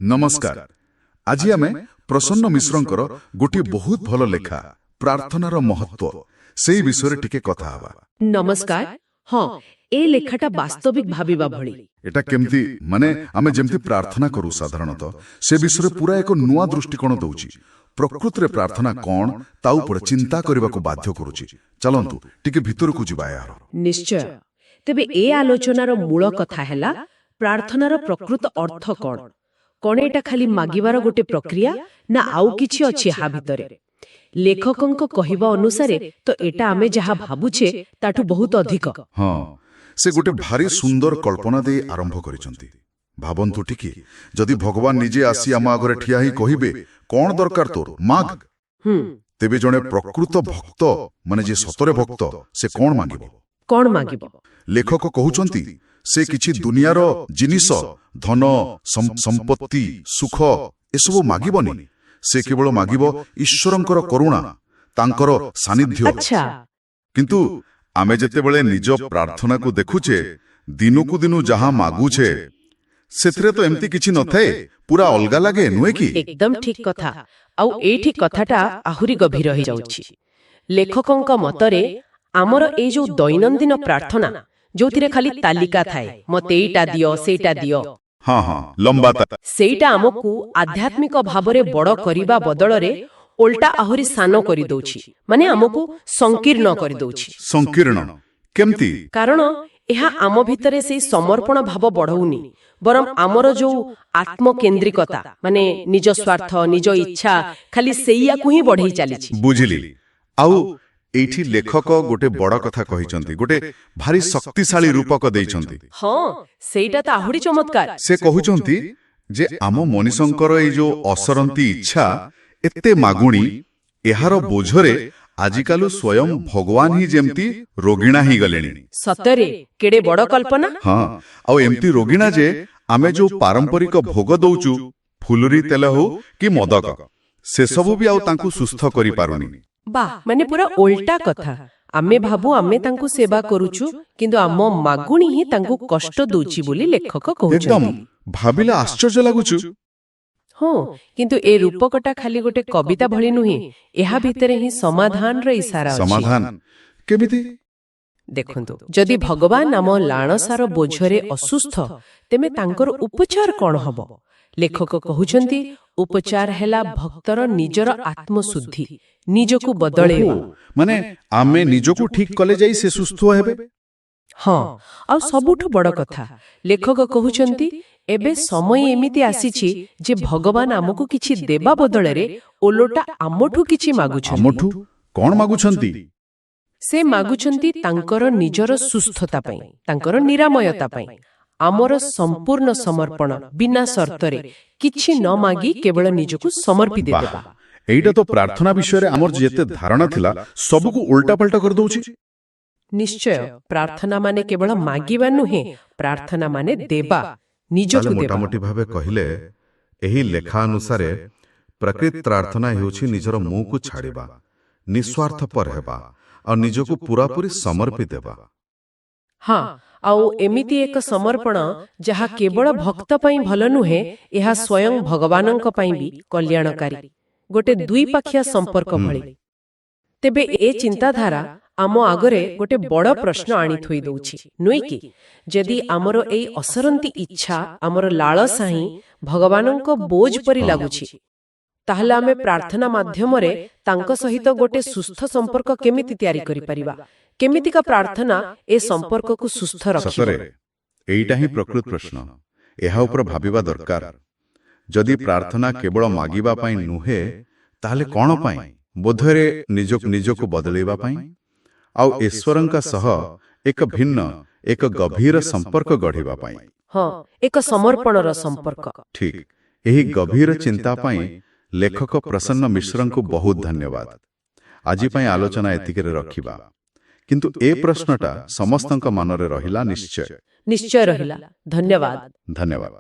नमस्कार। आज आम प्रसन्न मिश्रंकर गोटे बहुत भल लेखा प्रार्थनार महत्व से विषय टिके कथा हवा। नमस्कार। हाँ, ए लेखाटा वास्तविक भाविबा भली। एटा केमती माने आमे जेमती प्रार्थना करू साधारणतः से विषय पूरा एक नुआ दृष्टिकोण दउची। प्रकृत रे प्रार्थना कोन ता ऊपर चिंता करबाको बाध्य करूची। चलंतु टिके भितरकू जिबा यार। निश्चय। तेबे ए आलोचनार मूल कथा हैला प्रार्थनार प्रकृत अर्थ कोन। कोन एटा खाली मागिबार गोटे प्रक्रिया ना आउ किछि अछि हा भितरे। लेखकंक कहिबा अनुसारे तो एटा आमे जहा भाबुछे ताठू बहुत अधिक। हाँ, से गोटे भारी सुंदर कल्पना दे आरंभ करिसंती। भाबंतु टिके जदि भगवान निजे आसी आम आगरे ठिया ही कहिबे कोन दरकार तोर माग, तेबे जणे प्रकृत भक्त माने जे सतरे भक्त से कोन मागिबो। कोन मागिबो? लेखक कहउचंती से किछि दुनियार जिनिस धन संपत्ति सुख एसबो मागिबनी। से केवल मागिबो ईश्वरंकर करुणा तांकर सानिध्य। अच्छा। किंतु आमे जेतेबेले निज प्रार्थना को देखुचे दिनुकु दिनु जहां मागुछे सेथरे तो एम्ति किछि नथाए, पूरा अलगा लागे नुए की। एकदम ठीक कथा। आउ एठी कथाटा आहुरी गभीर होई जाउछि। लेखकंक मतरे आमर ए जो दैनंदिन प्रार्थना जोथिरे खाली तालिका थाए, मते एटा दियो सेटा दियो। हाँ हाँ, लंबा सेटा आमकु आध्यात्मिक भावरे बड़ करिबा बदलरे उल्टा आहुरी सानो करि दउछि, माने आमकु संकीर्ण करि दउछि। संकीर्ण केमती? कारण एहा आम भितरे से समर्पण भाव बढ़ौनी, बरम आमर जो आत्मकेंद्रिकता माने निज स्वार्थ निज इच्छा खाली सेइया को ही बढ़ई चालिछि। बुझिली। आउ एठी लेखक गोटे बड़ कथा कहिसंती, गोटे भारी शक्तिशाली रूपक देइसंती। हाँ, सेटा त आहुरी चमत्कार। से कहुचंती जे आम मनीषंकर ए जो असरंती इच्छा एते मागुणी एहार बोझरे आजिकालु स्वयं भगवान ही जेमती रोगिणा ही गलेनी। सतरे केडे बड़ कल्पना। हाँ, आउ एमती रोगिणा जे आमे जो पारंपरिक भोग दउचु फुलरी तेल हो कि मदक से सबु भी आउ तांकु सुस्थ करि पारुनी। बा माने पूरा उल्टा कथा। आमे भाबु आमे तांकु सेवा करूछु किंतु आम मागुणी ही तांकु कष्ट दोची बोली लेखक कहउछन। एकदम भाबिला आश्चर्य लागुछु। हाँ, किंतु ए रूपकटा खाली गोटे कविता भली नुहे, एहा भितरे ही समाधान रे इशारा अछि। समाधान केमिति? देखंतु, जदि भगवान आम लाणसार बोझरे असुस्थ तेमे तांकर उपचार कोन हबो? लेखक कहउछंती उपचार हैला भक्तर निजर आत्मशुद्धि, निजकु बदळेबा। माने आमे निजकु ठीक कले जाई से सुस्थ हेबे। हाँ, आ सबुठु बड़ कथा लेखक कहउछंती एबे समय एमिति आसीछि जे भगवान आमकु किछि देबा बदळरे ओलोटा आमठु किछि मागुछंती। आमठु कोन मागुछंती? से मागुछंती तांकर निजर सुस्थता पई, तांकर निरामयता पई। आमर संपूर्ण समर्पण बिना शर्तरे किछि न मागी केवल निजकु समर्पित देबा। एइटा तो प्रार्थना विषय रे हमर जेते धारणा थिला सबकु उल्टा पलटा कर दउछि। निश्चय, प्रार्थना माने केवल मागिबा नुहे, प्रार्थना माने देबा, निजकु देबा। मोटामोटी भाबे कहिले एही लेखा अनुसारे प्रकृत प्रार्थना हेउछि निजर मुंह को छाड़िबा, निस्वार्थपर हेबा और निजकु पूरा पूरी समर्पित देबा। हाँ, आउ एमिति एक समर्पण जहा केवल भक्त पई भल नुहे, एहा स्वयं भगवानंक पई भी कल्याणकारी, गोटे दुई पाखिया संपर्क भली। तेबे ए चिंताधारा आम आगरे गोटे बड़ प्रश्न आनी थोई दउछि, नुई कि जदि आमर एई असरंती इच्छा आमर लालसा ही भगवानंक बोझ परि लागुछि, ताहले आमे प्रार्थना माध्यमरे तांक सहित गोटे सुस्थ संपर्क केमिति तयारी करि परिबा? केमितिका प्रार्थना ए संपर्क को सुस्थ रखिबो? एइटा ही प्रकृत प्रश्न। एहा ऊपर भाबिबा दरकार। जदि प्रार्थना केवल मागिबा पई नुहे ताहले कोन पई? बोधरे निजको बदलेबा पई आउ ईश्वरंका सह एक भिन्न एक गभीर संपर्क गढ़िबा पई। हाँ, एक समर्पणर संपर्क। ठीक, एही गभीर चिंता पई लेखक प्रसन्न मिश्रंकु बहुत धन्यवाद। आजि पई आलोचना एतिकरे रखिबा, किंतु ए प्रश्नटा समस्तंक मनरे रहिला। निश्चय रहिला। धन्यवाद। धन्यवाद।